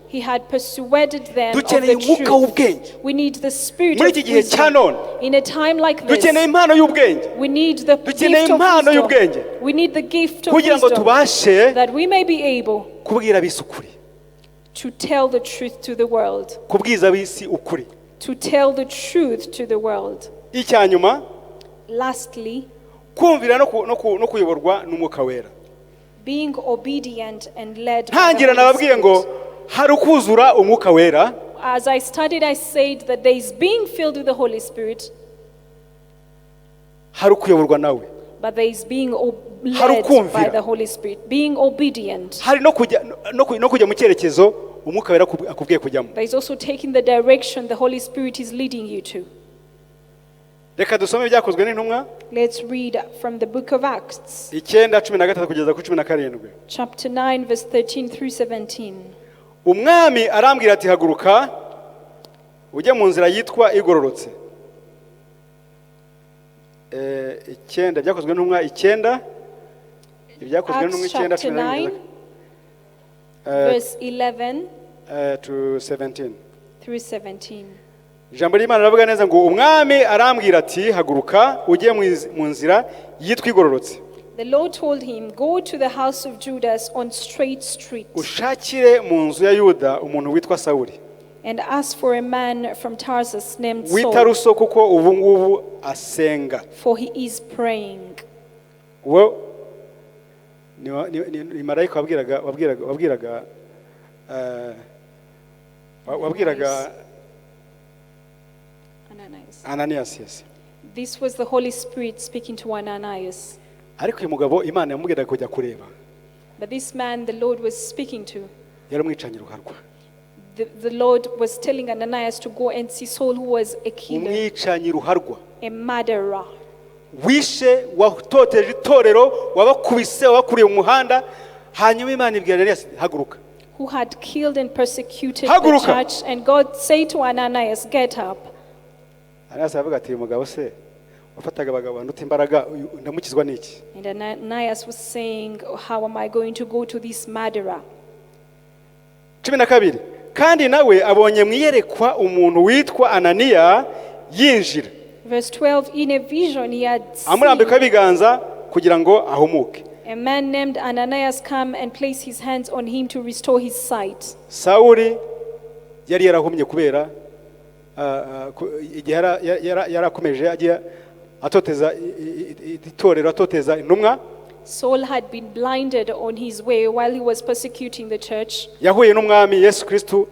he had persuaded them of the truth. We need the spirit of wisdom. In a time like this, we need the gift of wisdom. We need the gift of wisdom that we may be able to tell the truth to the world. To tell the truth to the world. Lastly, being obedient and led by the Holy Spirit. As I studied, I said that there is being filled with the Holy Spirit, but there is being led by the Holy Spirit, being obedient. There is also taking the direction the Holy Spirit is leading you to. Let's read from the book of Acts, chapter 9, verse 13 through 17. Umwami arambwira ati haguruka ujye mu nzira yitwa igororotse. Icyenda byakozwe n'intumwa icyenda. Acts chapter 9, verse 11 to 17. Through 17. Ijambo ry'Imana ravuga neza ngo umwami arambwira ati haguruka ujye mu nzira yitwa igororotse. The Lord told him, go to the house of Judas on Straight Street. Ushakire mu nzu ya Yuda umuntu witwa Sawuli. And ask for a man from Tarsus named Saul. Witaruso kuko ubu ngubu asenga. For he is praying. Wo ni marayika wabwiraga Ananias, yes. This was the Holy Spirit speaking to Ananias. Ariko uyu mugabo Imana yamubwiraga kujya kureba. But this man the Lord was speaking to, yaramwicanye ruharwa. The Lord was telling Ananias to go and see Saul, who was a killer, umwicanyi ruharwa, a murderer, wishe watoteje itorero, wabakubise wabakuriye mu muhanda, hanyuma Imana ibwira Ananias haguruka. Who had killed and persecuted the church, and God said to Ananias, get up. Ananias avuga ati mugabo se wafataga abagabo banduta imbaraga ndamukizwa n'iki? And Ananias was saying, how am I going to go to this murderer? 12 kandi nawe abonye mwiyerekwa umuntu witwa Ananiya yinjira. Verse 12, in a vision he had amurambika ibiganza kugira ngo ahumuke. A man named Ananias come and place his hands on him to restore his sight. Sawuli yari yarahumye kubera igihe yarakomeje agiye atoteza itorero atoteza intumwa. Saul had been blinded on his way while he was persecuting the church. Yahuye n'umwami Yesu Kristo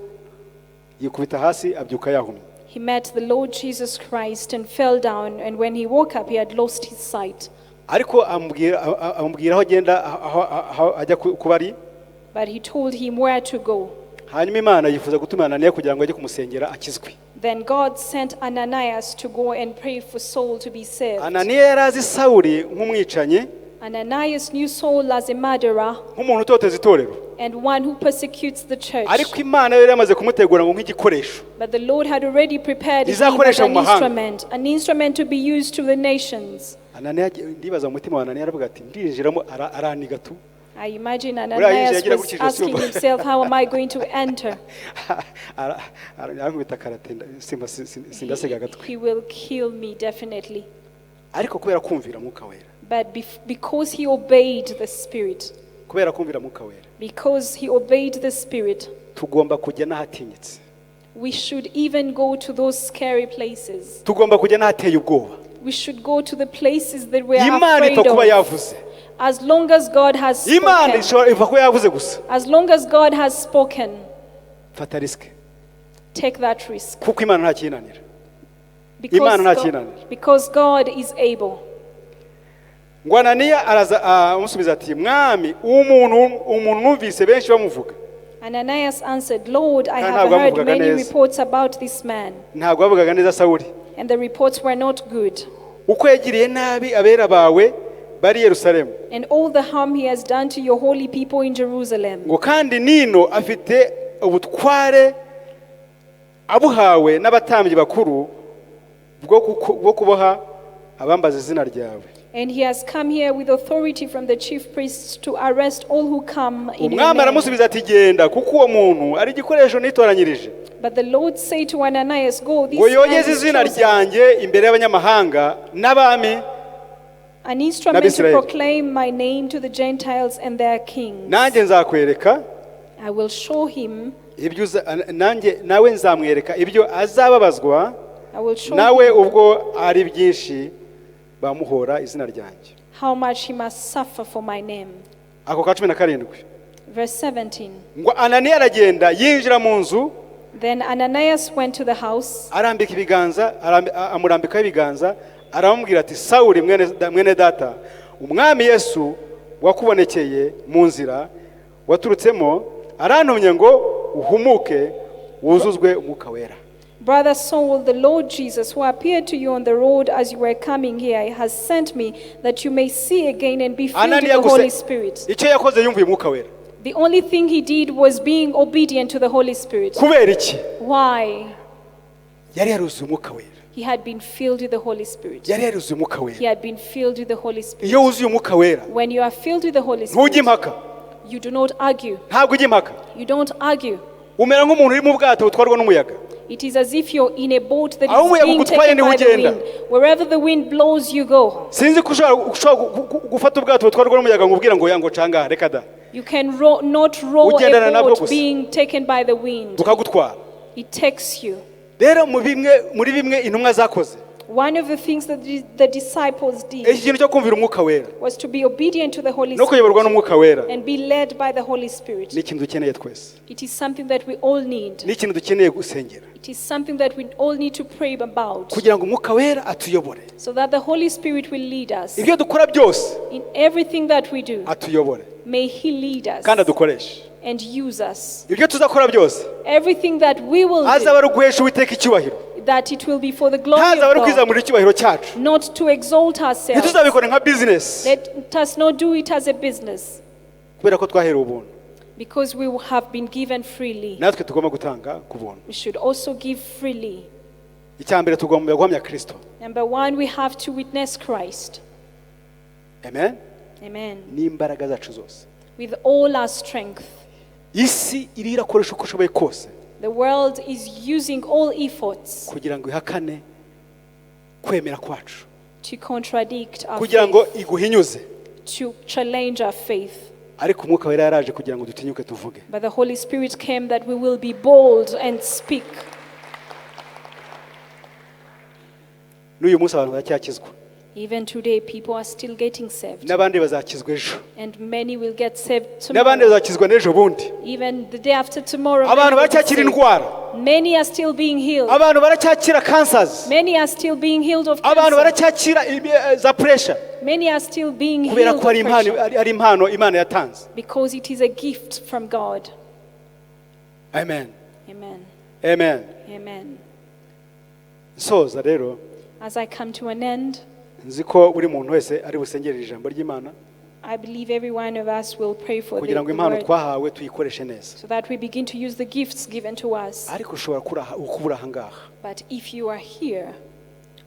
yikubita hasi abyuka yahumye. He met the Lord Jesus Christ and fell down, and when he woke up he had lost his sight. Ariko amubwira aho agenda aho ajya kubari. But he told him where to go. hanyuma Imana yifuza gutuma Ananiya kugira ngo ajye kumusengera akizwe. Then God sent Ananias to go and pray for Saul to be saved. Ananiya yarazi Sawuli nk'umwicanyi, Ananias knew Saul as a murderer nk'umuntu utoteza itorero, and one who persecutes the church. ariko Imana yari yamaze kumutegura ngo nk'igikoresho But the Lord had already prepared him as izakoresha mu mahanga. an instrument to be used to the nations. Ananiya ndibaza mu mutima wa Ananiya aravuga ati ndinjiramo araniga tu. I imagine Ananias was asking himself, how am I going to enter? He will kill me definitely. Ariko kubera kumvira Mwuka Wera, But because he obeyed the Spirit, kubera kumvira Mwuka Wera, because he obeyed the Spirit, tugomba kujya n'ahatinyitse, we should even go to those scary places. tugomba kujya n'ahateye ubwoba. We should go to the places that we are Imana afraid ipfa kuba of. yavuze, As long as God has Imana spoken, ipfa kuba yavuze gusa. as long as God has spoken, Fata risk, take that risk. kuko Imana nta kinanira. Imana nta kinanira. Because God is able. Ngo Ananiya araza amusubiza ati mwami umuntu numvise benshi bamuvuga. Ananias answered, Lord, I Ntabwo have heard bamuvugaga many neza. reports about this man, Ntabwo bavugaga neza Sawuli, and the reports were not good. uko yagiriye nabi abera bawe bari Yerusalemu. And all the harm he has done to your holy people in Jerusalem. Ngo kandi nino afite ubutware abuhawe n'abatambyi bakuru bwo kuboha abambaza izina ryawe. And he has come here with authority from the chief priests to arrest all who come in your Umwami name. aramusubiza ati genda kuko uwo muntu ari igikoresho nitoranyirije But the Lord said to Ananias, Go, this ngo man yogeze is izina chosen, ryanjye imbere y'abanyamahanga n'abami an instrument to n'Abisirayeli. proclaim my name to the Gentiles and their kings. nanjye nzakwereka I will show him, ibyo nawe nzamwereka ibyo azababazwa I will show nawe him ubwo ari byinshi bamuhora izina ryanjye. how much he must suffer for my name. Ako ka 17. Verse 17. Ngo Ananiya aragenda yinjira mu nzu, Then Ananias went to the house, arambika ibiganza, amurambikaho ibiganza, aramubwira ati Sawuli mwene data, umwami Yesu wakubonekeye mu nzira waturutsemo arantumye ngo uhumuke wuzuzwe Umwuka Wera. Brother Saul, the Lord Jesus, who appeared to you on the road as you were coming here, has sent me that you may see again and be filled with the Holy Spirit. Icyo yakoze yumviye Umwuka Wera. The only thing he did was being obedient to the Holy Spirit. Kubera iki? Why? Yari yaruzuye Umwuka Wera. He had been filled with the Holy Spirit. Yari yaruzuye Umwuka He Wera. had been filled with the Holy Spirit. Iyo wuzuye Umwuka Wera, When you are filled with the Holy ntujya Spirit, impaka. you do not argue. Ntabwo ujya impaka. You don't argue. Umera nk'umuntu uri mu bwato butwarwa n'umuyaga. It is as if you're in a boat that Aho is umuyaga being ugutwaye taken niho by the ugenda. wind. Wherever the wind blows, you go. Sinzi ko ushobora gufata ubwato butwarwa n'umuyaga ngo ubwira ngo yango canga reka da. You can not row Ugendana a nabwo boat gusa. being taken by the wind. Bukagutwara. It takes you. Rero muri bimwe intumwa zakoze, One of the things that the disciples did iki kintu cyo kumvira Umwuka Wera was to be obedient to the Holy no kuyoborwa Spirit n'Umwuka Wera, and be led by the Holy Spirit. ni ikintu dukeneye twese. It is something that we all need. Ni ikintu dukeneye gusengera It is something that we all need to pray about kugira ngo Umwuka Wera atuyobore. so that the Holy Spirit will lead us Ibyo dukora byose in everything that we do. atuyobore May He lead us kandi adukoreshe. and use us. Ibyo tuzakora byose Everything that we will azaba do, ari uguhesha Uwiteka icyubahiro, that it will be for the glory ntazaba ari of God, kwizamurira icyubahiro cyacu. not to exalt ourselves. Ntituzabikore nka business Let us not do it as a business, kubera ko twaherewe ubuntu. because we have been given freely. Natwe tugomba gutanga ku buntu. We should also give freely. Icyambere tugomba guhamya Kristo. Number one, we have to witness Christ. Amen. Amen. N'imbaraga zacu zose. With all our strength. Isi iri irakoresha uko ishoboye kose The world is using all efforts kugira ngo ihakane kwemera kwacu, to contradict our kugira ngo faith, iguhinyuze. to challenge our faith. Ariko Umwuka Wera yaraje kugira ngo dutinyuke tuvuge. But the Holy Spirit came that we will be bold and speak. N'uyu munsi abantu baracyakizwa, Even today, people are still getting saved. n'abandi bazakizwa ejo, And many will get saved n'abandi tomorrow. bazakizwa n'ejo bundi. Even the day after tomorrow, Abantu many will be baracyakira saved. indwara, Many are still being healed. abantu baracyakira cancers, Many are still being healed of abantu cancer. baracyakira za pressure, Many are still being kubera healed ko of ari pressure. impano Imana yatanze. Because it is a gift from God. Amen. Amen. Amen. Amen. Soza rero, as I come to an end, nzi ko buri muntu wese ari busengerera ijambo ry'Imana I believe every one of us will pray for kugira ngo the impano word, twahawe tuyikoreshe neza. so that we begin to use the gifts given to us. Ariko ushobora kubura ahangaha But if you are here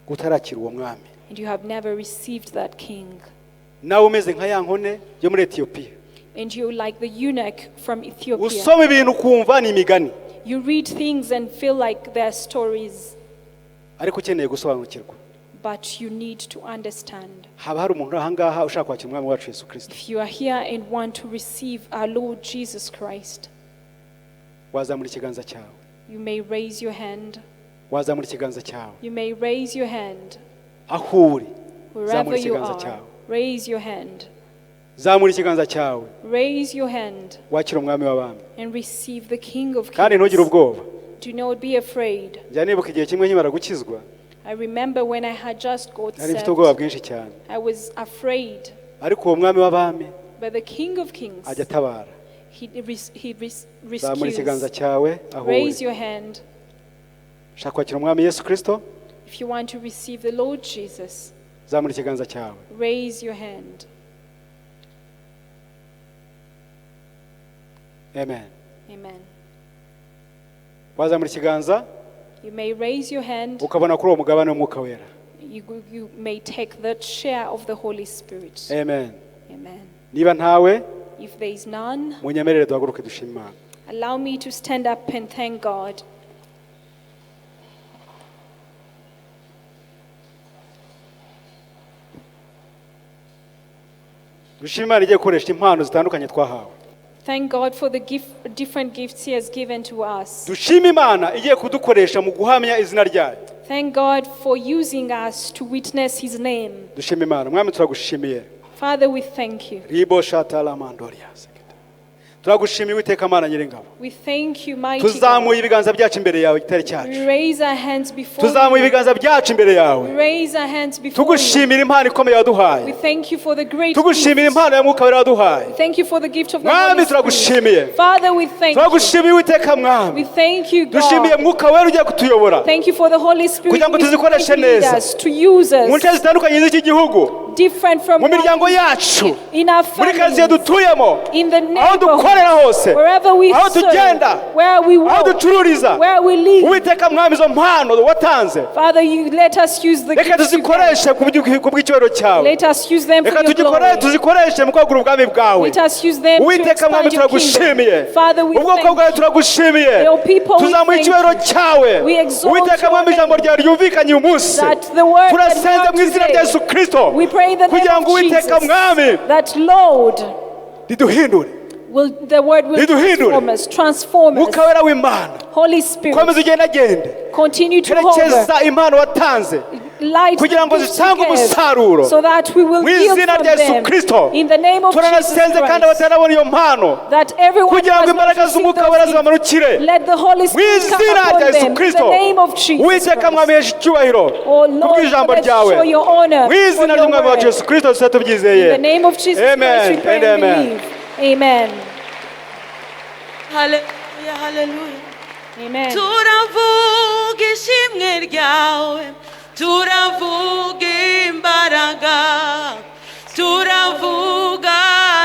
utarakira uwo mwami, and you have never received that king, nawe umeze nka ya nkone yo muri Ethiopia, and you like the eunuch from Ethiopia, usoma ibintu ukumva ni imigani, you read things and feel like they're stories, ariko ukeneye gusobanukirwa. but you need to understand. Haba hari umuntu ahangaha ushaka kwakira umwami wacu Yesu Kristo, If you are here and want to receive our Lord Jesus Christ, wazamura ikiganza cyawe, you may raise your hand. wazamura ikiganza cyawe. You may raise your hand. Aho uri, Wherever zamura you ikiganza are, cyawe. raise your hand. Zamura ikiganza cyawe, Raise your hand wakira umwami w'abami. and receive the King of Kandi ntugire Kings. ubwoba. Do not be afraid. Njya nibuka igihe kimwe nkimara gukizwa, I remember when I had just got nari mfite ubwoba saved, bwinshi cyane. I was afraid. Ariko uwo mwami w'abami But the King of Kings, ajya atabara. he Zamura ikiganza rescues. cyawe aho uri. Raise your hand Ushaka kwakira umwami Yesu Kristo, if you want to receive the Lord Jesus. zamura ikiganza cyawe. Raise your hand. Amen. Amen. Wazamura ikiganza You may raise your hand. ukabona kuri uwo mugabane w'Umwuka wera. You may take that share of the Holy Spirit. Amen. Amen. Niba ntawe, If there is none, munyemerere duhaguruke dushime Imana. allow me to stand up and thank God. Dushime Imana igiye gukoresha impano zitandukanye twahawe. Thank God for the different gifts He has given to us. Dushime Imana igiye kudukoresha mu guhamya izina ryayo. Thank God for using us to witness His name. Dushime Imana, mwami turagushimiye. Father, we thank you. Ribo shatala mandoria. Turagushimiye Uwiteka Mana Nyiringabo. We thank you, mighty Tuzamuye God. ibiganza byacu imbere yawe gitari We cyacu. raise our hands before Tuzamuye you. ibiganza byacu imbere We yawe. raise our hands before you. Tugushimira impano ikomeye We waduhaye. thank you for the great Tugushimira gift. impano ya Mwuka wera waduhaye. Thank you for the gift of the Mwami Holy turagushimiye. Spirit. Father, we thank you. Turagushimiye Uwiteka We Mwami. thank you, Dushimiye God. Mwuka wera ugiye kutuyobora. Thank you for the Holy Spirit Kugira ngo who is tuzikoreshe going to lead neza. us, to use Mu nce us zitandukanye z'iki gihugu, different from mu miryango yacu, in our muri kaziye families, dutuyemo, in the aho dukorera neighborhood, hose, wherever we aho serve, tugenda, where we aho walk, ducururiza. where we live. Uwiteka Mwami izo mpano watanze, Father, you let us use the reka gifts you have. tuzikoreshe ku bw'icyubahiro cyawe. Let us use them for Reka your glory. tuzikoreshe mu kwagura ubwami bwawe. Let us use them to Uwiteka Mwami expand your turagushimiye. kingdom. Father, we Ubwoko thank bwawe you. turagushimiye. Your people, we Tuzamuye thank icyubahiro you. cyawe. We exalt Uwiteka your Mwami ijambo name. ryawe ryumvikanye uyu munsi. That the word that Turasenze mu we izina are rya Yesu Kristo. we pray in the name Kugira ngo of Uwiteka Jesus Mwami that Lord riduhindure. the word will transform us. Mwuka wera w'Imana, Holy Spirit, komeza ugendagende. continue to hover. Herekeza impano watanze Light kugira ngo the gifts zitange you gave, umusaruro. so that we will Mu yield izina from rya Yesu them. Kristo, In the name of Jesus turanasenze kandi Christ, abatarabona iyo mpano that everyone kugira ngo has not imbaraga received z'Umwuka wera those gifts, zibamanukire. let the Holy Mu Spirit come izina rya upon Yesu them. In the Kristo, name of Jesus Uwiteka Mwami Christ. yeshe icyubahiro Oh Lord, kubw'ijambo let's ryawe. show your honor Mu izina for your ry'Umwami wacu word. Yesu Kristo dusa tubyizeye. In the name of Jesus Amen Christ, we pray and and amen. believe. Amen. Hallelujah, hallelujah. Amen. Turavuga ishimwe ryawe, turavuga imbaraga, turavuga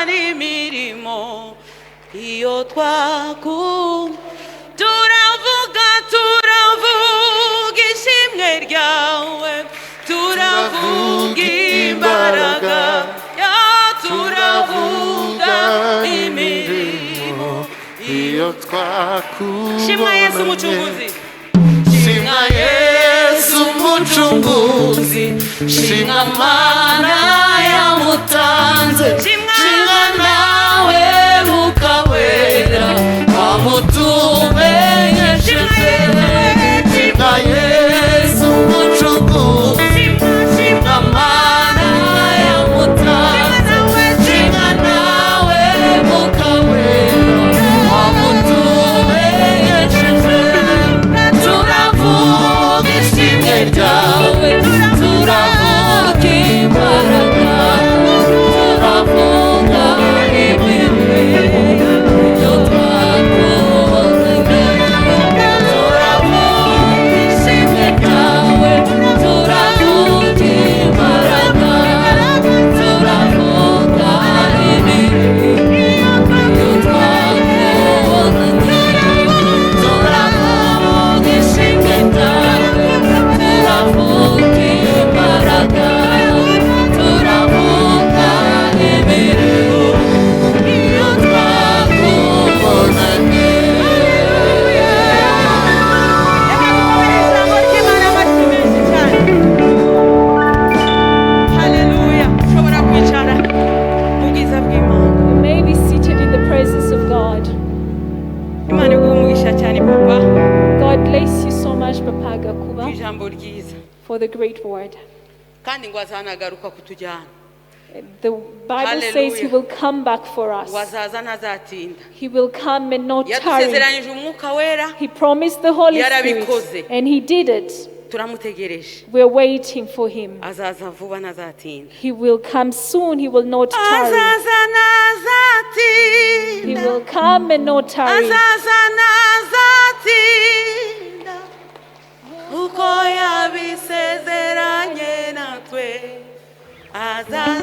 n'imirimo iyo twakumva. Turavuga ishimwe ryawe, turavuga imbaraga, turavuga imirimo iyo twakubonye. Shimwa Yesu umucunguzi, shimwa Yesu umucunguzi, shimwa Mana yamutanze, shimwa nawe Mwuka wera wamutumenyesheje. Shimwa Yesu umucunguzi, shimwa Mana yamutanze, shimwa nawe Mwuka wera wamutumenyesheje. Turavuga ishimwe ryawe, turavuga imbaraga, turavuga imirimo iyo twakubonye. yagombaga kuba ijambo ryiza for the great word. kandi ngo azanagaruka kutujyana. The Bible says he will come back for us. wazaza ntazatinda. He will come and not tarry. yadusezeranyije umwuka wera. He promised the Holy yarabikoze. Spirit and he did it. turamutegereje. We're waiting for him. azaza vuba ntazatinda. He will come soon. He will not tarry. azaza ntazatinda. He will come and not tarry. azaza ntazatinda. uko yabisezeranye natwe. azaza